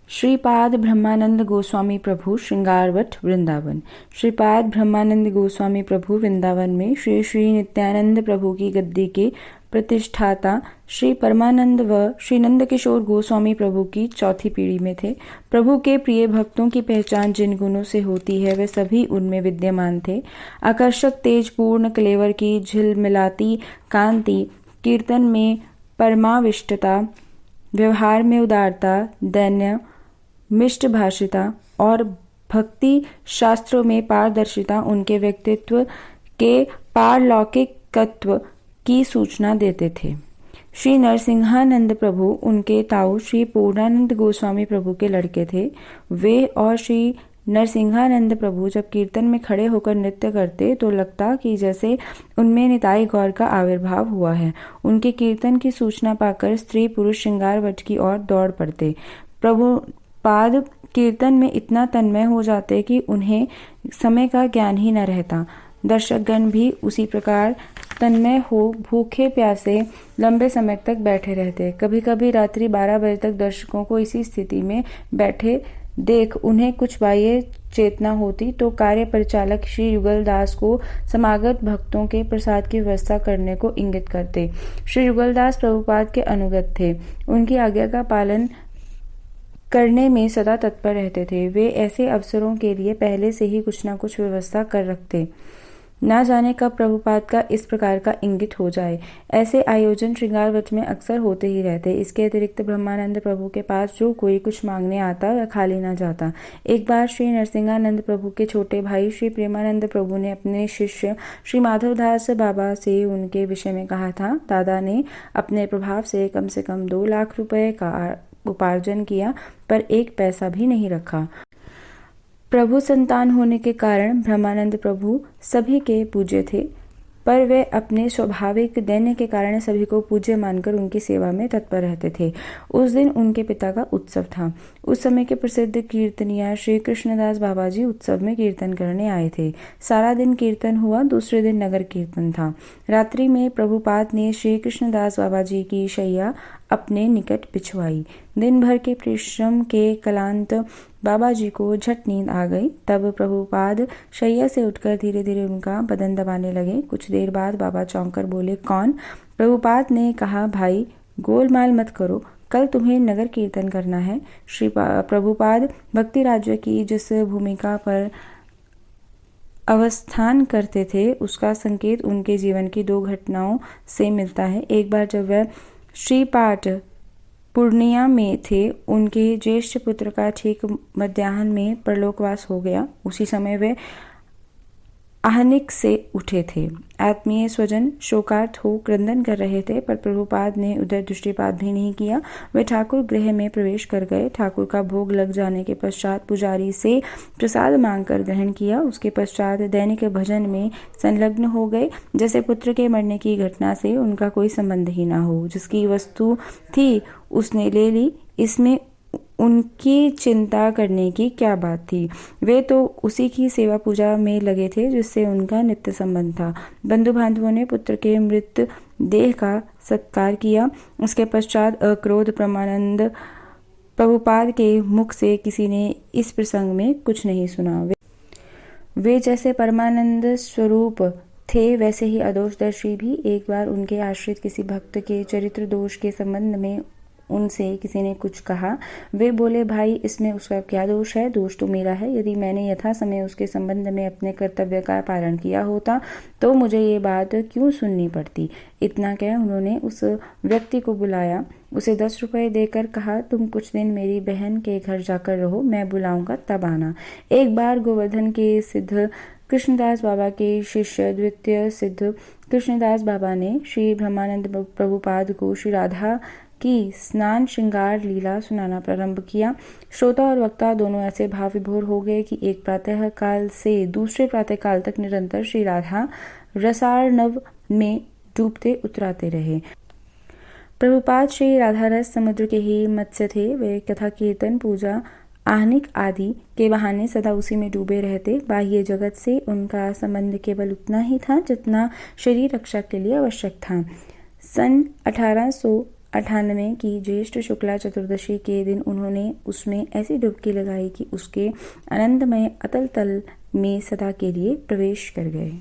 श्रीपाद ब्रह्मानंद गोस्वामी प्रभु श्रृंगारवट वृंदावन। श्रीपाद ब्रह्मानंद गोस्वामी प्रभु वृंदावन में श्री श्री नित्यानंद प्रभु की गद्दी के प्रतिष्ठाता श्री परमानंद व श्री नंदकिशोर गोस्वामी प्रभु की चौथी पीढ़ी में थे। प्रभु के प्रिय भक्तों की पहचान जिन गुणों से होती है वे सभी उनमें विद्यमान थे। आकर्षक तेजपूर्ण कलेवर की झिलमिलाती कांति, कीर्तन में परमाविष्टता, व्यवहार में उदारता, दैन्य मिष्टभाषिता और भक्ति शास्त्रों में पारदर्शिता उनके व्यक्तित्व के पारलौकिकत्व की सूचना देते थे। श्री नरसिंहानंद प्रभु उनके ताऊ श्री पूर्णानंद गोस्वामी प्रभु के लड़के थे। वे और श्री नरसिंहानंद प्रभु जब कीर्तन में खड़े होकर नृत्य करते तो लगता कि जैसे उनमें निताई गौर का आविर्भाव हुआ है। उनके कीर्तन की सूचना पाकर स्त्री पुरुष श्रृंगारवट की ओर दौड़ पड़ते। प्रभुपाद कीर्तन में इतना तन्मय हो जाते कि उन्हें समय का ज्ञान ही न रहता। दर्शकगण भी उसी प्रकार तन्मय हो भूखे प्यासे लंबे समय तक बैठे रहते। कभी कभी रात्रि 12 बजे तक दर्शकों को इसी स्थिति में बैठे देख उन्हें कुछ बाह्य चेतना होती तो कार्य परिचालक श्री युगल दास को समागत भक्तों के प्रसाद की व्यवस्था करने को इंगित करते। श्री युगल दास प्रभुपाद के अनुगत थे। उनकी आज्ञा का पालन करने में सदा तत्पर रहते थे। वे ऐसे अवसरों के लिए पहले से ही कुछ न कुछ व्यवस्था कर रखते। ना जाने कब प्रभुपाद का इस प्रकार का इंगित हो जाए। ऐसे आयोजन श्रृंगारवट में अक्सर होते ही रहते। इसके अतिरिक्त ब्रह्मानंद प्रभु के पास जो कोई कुछ मांगने आता वह खाली ना जाता। एक बार श्री नरसिंहानंद प्रभु के छोटे भाई श्री प्रेमानंद प्रभु ने अपने शिष्य श्री माधवदास बाबा से उनके विषय में कहा था। दादा ने अपने प्रभाव से कम 2 लाख रुपए का उपार्जन किया पर एक पैसा भी नहीं रखा। प्रभु संतान होने के कारण ब्रह्मानंद प्रभु सभी के पूज्य थे, पर वे अपने स्वाभाविक दैन्य के कारण सभी को पूज्य मानकर उनकी सेवा में तत्पर रहते थे। उस दिन उनके पिता का उत्सव था। उस समय के प्रसिद्ध कीर्तनिया श्री कृष्णदास बाबा जी उत्सव में कीर्तन करने आए थे। सारा दिन कीर्तन हुआ। दूसरे दिन नगर कीर्तन था। रात्रि में प्रभुपाद ने श्री कृष्णदास बाबा जी की शैया अपने निकट बिछवाई। दिन भर के परिश्रम के क्लांत बाबा जी को झट नींद आ गई। तब प्रभुपाद शैया से उठकर धीरे धीरे उनका बदन दबाने लगे। कुछ देर बाद बाबा चौंक कर बोले, कौन? प्रभुपाद ने कहा, भाई गोलमाल मत करो, कल तुम्हें नगर कीर्तन करना है। श्री प्रभुपाद भक्ति राज्य की जिस भूमिका पर अवस्थान करते थे उसका संकेत उनके जीवन की 2 घटनाओं से मिलता है। एक बार जब वह श्रीपाठ पूर्णिया में थे, उनके ज्येष्ठ पुत्र का ठीक मध्याह्न में परलोकवास हो गया। उसी समय वे आहनिक से उठे थे। आत्मीय स्वजन शोकार्त हो क्रंदन कर रहे थे, पर प्रभुपाद ने उधर दृष्टिपात भी नहीं किया। वे ठाकुर गृह में प्रवेश कर गए। ठाकुर का भोग लग जाने के पश्चात पुजारी से प्रसाद मांगकर ग्रहण किया। उसके पश्चात दैनिक भजन में संलग्न हो गए, जैसे पुत्र के मरने की घटना से उनका कोई संबंध ही ना हो। जिसकी वस्तु थी उसने ले ली, इसमें उनकी चिंता करने की क्या बात थी। वे तो उसी की सेवा पूजा में लगे थे जिससे उनका नित्य संबंध था। बंधु बांधवों ने पुत्र के मृत देह का सत्कार किया। उसके पश्चात अक्रोध ब्रह्मानंद प्रभुपाद के मुख से किसी ने इस प्रसंग में कुछ नहीं सुना। वे जैसे परमानंद स्वरूप थे वैसे ही अदोषदर्शी भी। एक बार उनके आश्रित किसी भक्त के चरित्र दोष के संबंध में उनसे किसी ने कुछ कहा। वे बोले, भाई इसमें उसका क्या दोष है? दोष तो मेरा है। यदि मैंने यथा समय उसके संबंध में अपने कर्तव्य का पालन किया होता तो मुझे ये बात क्यों सुननी पड़ती। इतना कह उन्होंने उस व्यक्ति को बुलाया। उसे 10 रुपए देकर कहा, तुम कुछ दिन मेरी बहन के घर जाकर रहो, मैं बुलाऊंगा तब आना। एक बार गोवर्धन के सिद्ध कृष्णदास बाबा के शिष्य द्वितीय सिद्ध कृष्णदास बाबा ने श्री ब्रह्मानंद प्रभुपाद को श्री राधा की स्नान श्रृंगार लीला सुनाना प्रारंभ किया। श्रोता और वक्ता दोनों ऐसे भाव विभोर हो गए कि एक प्रातः काल से दूसरे प्रातः काल तक निरंतर श्री राधा रसार्णव में डूबते उतराते रहे। प्रभुपाद श्री राधा रस समुद्र के ही मत्स्य थे। वे कथा कीर्तन पूजा आहनिक आदि के बहाने सदा उसी में डूबे रहते। बाह्य जगत से उनका संबंध केवल उतना ही था जितना शरीर रक्षा के लिए आवश्यक था। सन 1800 98 की ज्येष्ठ शुक्ला चतुर्दशी के दिन उन्होंने उसमें ऐसी डुबकी लगाई कि उसके आनंदमय अतल तल में सदा के लिए प्रवेश कर गए।